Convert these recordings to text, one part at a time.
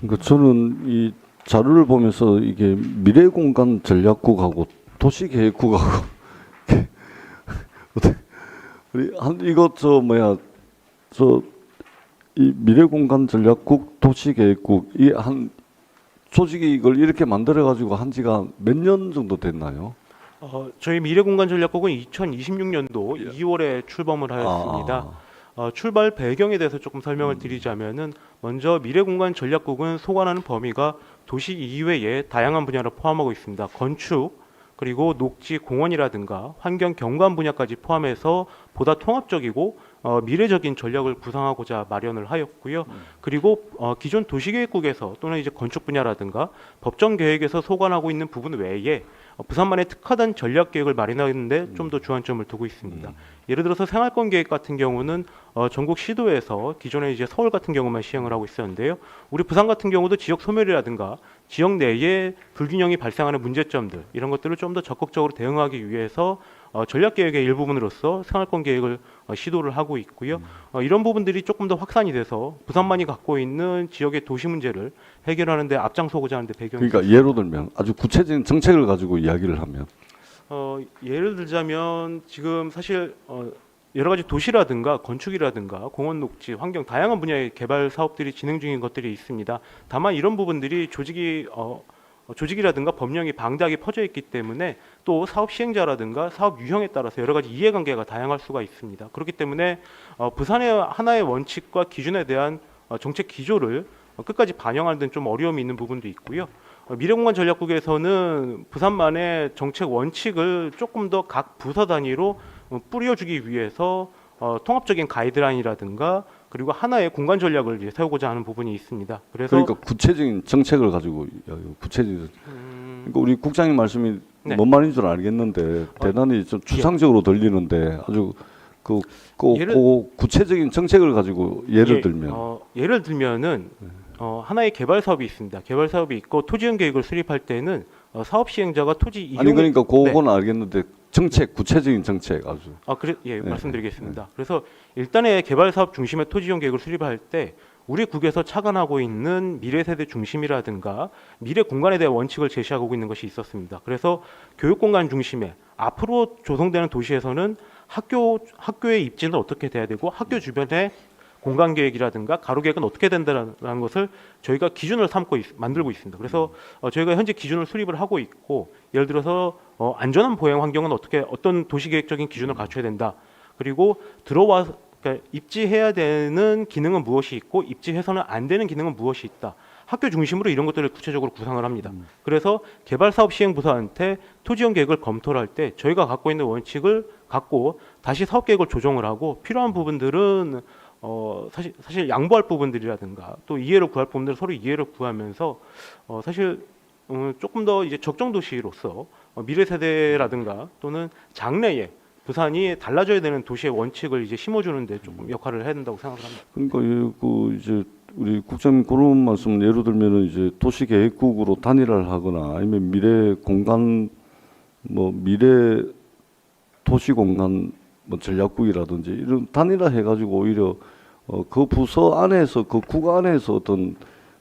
그러니까 저는 이 자료를 보면서 이게 미래공간 전략국하고 도시계획국하고 우리 한 이거 저 뭐야 저 이 미래공간 전략국 도시계획국 이 한 조직이 이걸 이렇게 만들어 가지고 한 지가 몇 년 정도 됐나요? 저희 미래공간전략국은 2026년도 예. 2월에 출범을 하였습니다. 아, 출발 배경에 대해서 조금 설명을 드리자면은 먼저 미래공간전략국은 소관하는 범위가 도시 이외에 다양한 분야를 포함하고 있습니다. 건축, 그리고 녹지, 공원이라든가 환경 경관 분야까지 포함해서 보다 통합적이고 미래적인 전략을 구상하고자 마련을 하였고요. 그리고 기존 도시계획국에서 또는 이제 건축 분야라든가 법정 계획에서 소관하고 있는 부분 외에 부산만의 특화된 전략 계획을 마련하는데 좀 더 주안점을 두고 있습니다. 예를 들어서 생활권 계획 같은 경우는 전국 시도에서 기존에 이제 서울 같은 경우만 시행을 하고 있었는데요. 우리 부산 같은 경우도 지역 소멸이라든가 지역 내에 불균형이 발생하는 문제점들 이런 것들을 좀 더 적극적으로 대응하기 위해서 전략 계획의 일부분으로서 생활권 계획을 시도를 하고 있고요. 이런 부분들이 조금 더 확산이 돼서 부산만이 갖고 있는 지역의 도시 문제를 해결하는 데 앞장서고자 하는 데 배경이 그러니까 예로 들면 아주 구체적인 정책을 가지고 이야기를 하면 예를 들자면 지금 사실 여러 가지 도시라든가 건축이라든가 공원 녹지 환경 다양한 분야의 개발 사업들이 진행 중인 것들이 있습니다. 다만 이런 부분들이 조직이라든가 법령이 방대하게 퍼져 있기 때문에 또 사업 시행자라든가 사업 유형에 따라서 여러 가지 이해관계가 다양할 수가 있습니다. 그렇기 때문에 부산의 하나의 원칙과 기준에 대한 정책 기조를 끝까지 반영하는 데는 좀 어려움이 있는 부분도 있고요. 미래공간 전략국에서는 부산만의 정책 원칙을 조금 더 각 부서 단위로 뿌려주기 위해서 통합적인 가이드라인이라든가 그리고 하나의 공간 전략을 이제 세우고자 하는 부분이 있습니다. 그래서 그러니까 구체적인 정책을 가지고 구체적인 그러니까 우리 국장님 말씀이 네. 뭔 말인 줄 알겠는데 대단히 좀 추상적으로 들리는데 아주 그 구체적인 정책을 가지고 예를 들면 예를 들면은 하나의 개발 사업이 있습니다. 개발 사업이 있고 토지형 계획을 수립할 때는 사업 시행자가 토지 이용 아니 그러니까 그건 알겠는데 정책 구체적인 정책 아주 예, 네. 말씀드리겠습니다. 그래서 일단의 개발 사업 중심의 토지형 계획을 수립할 때 우리 국에서 착안하고 있는 미래 세대 중심이라든가 미래 공간에 대한 원칙을 제시하고 있는 것이 있었습니다. 그래서 교육 공간 중심의 앞으로 조성되는 도시에서는 학교의 입지는 어떻게 돼야 되고 학교 주변에 공간 계획이라든가 가로 계획은 어떻게 된다는 것을 저희가 기준을 삼고 만들고 있습니다. 그래서 저희가 현재 기준을 수립을 하고 있고 예를 들어서 안전한 보행 환경은 어떤 도시 계획적인 기준을 갖춰야 된다. 그리고 그러니까 입지해야 되는 기능은 무엇이 있고 입지해서는 안 되는 기능은 무엇이 있다. 학교 중심으로 이런 것들을 구체적으로 구상을 합니다. 그래서 개발 사업 시행 부서한테 토지형 계획을 검토를 할 때 저희가 갖고 있는 원칙을 갖고 다시 사업 계획을 조정을 하고 필요한 부분들은 사실 양보할 부분들이라든가 또 이해를 구할 부분들은 서로 이해를 구하면서 사실 조금 더 이제 적정 도시로서 미래 세대라든가 또는 장래에 부산이 달라져야 되는 도시의 원칙을 이제 심어주는데 조금 역할을 해야 된다고 생각을 합니다. 그러니까 그 이제 우리 국장님 그런 말씀 예를 들면은 이제 도시계획국으로 단일화를 하거나 아니면 미래 공간 뭐 미래 도시공간 뭐 전략국이라든지 이런 단일화 해가지고 오히려 그 부서 안에서 그 국 안에서 어떤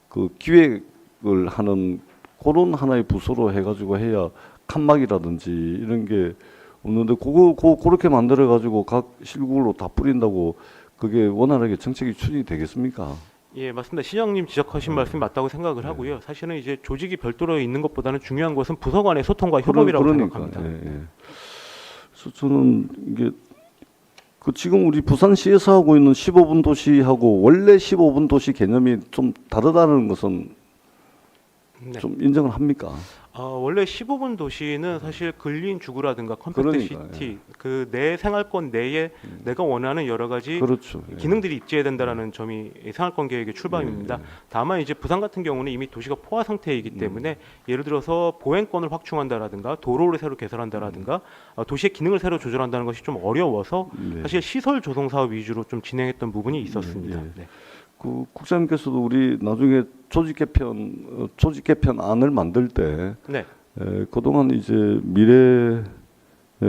그 기획을 하는 그런 하나의 부서로 해가지고 해야 칸막이라든지 이런 게 없는데 그렇게 만들어 가지고 각 실국으로 다 뿌린다고 그게 원활하게 정책이 추진이 되겠습니까? 예, 맞습니다. 시장님 지적하신 말씀이 맞다고 생각을 하고요. 사실은 이제 조직이 별도로 있는 것보다는 중요한 것은 부서 간의 소통과 협업이라고 생각합니다. 예, 예. 그래서 저는 이게 그 지금 우리 부산시에서 하고 있는 15분 도시하고 원래 15분 도시 개념이 좀 다르다는 것은 네. 좀 인정을 합니까? 원래 15분 도시는 사실 근린 주구라든가 컴팩트 그러니까요. 시티 그 내 생활권 내에 내가 원하는 여러 가지 그렇죠. 예. 기능들이 입지해야 된다라는 점이 생활권 계획의 출발입니다. 다만 이제 부산 같은 경우는 이미 도시가 포화 상태이기 때문에 예를 들어서 보행권을 확충한다라든가 도로를 새로 개설한다라든가 도시의 기능을 새로 조절한다는 것이 좀 어려워서 네. 사실 시설 조성 사업 위주로 좀 진행했던 부분이 있었습니다. 네. 네. 그 국장님께서도 우리 나중에 조직 개편 안을 만들 때 네. 그동안 이제 미래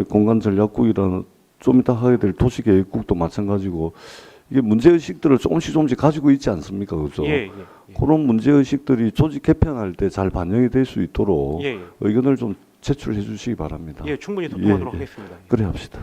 공간 전략국이라는 좀 이따 하게 될 도시계획국도 마찬가지고 이게 문제 의식들을 조금씩 가지고 있지 않습니까, 그죠? 예. 그런 문제 의식들이 조직 개편할 때 잘 반영이 될 수 있도록 예. 의견을 좀 제출해 주시기 바랍니다. 예, 충분히 소통하도록 예. 하겠습니다. 그래 합시다.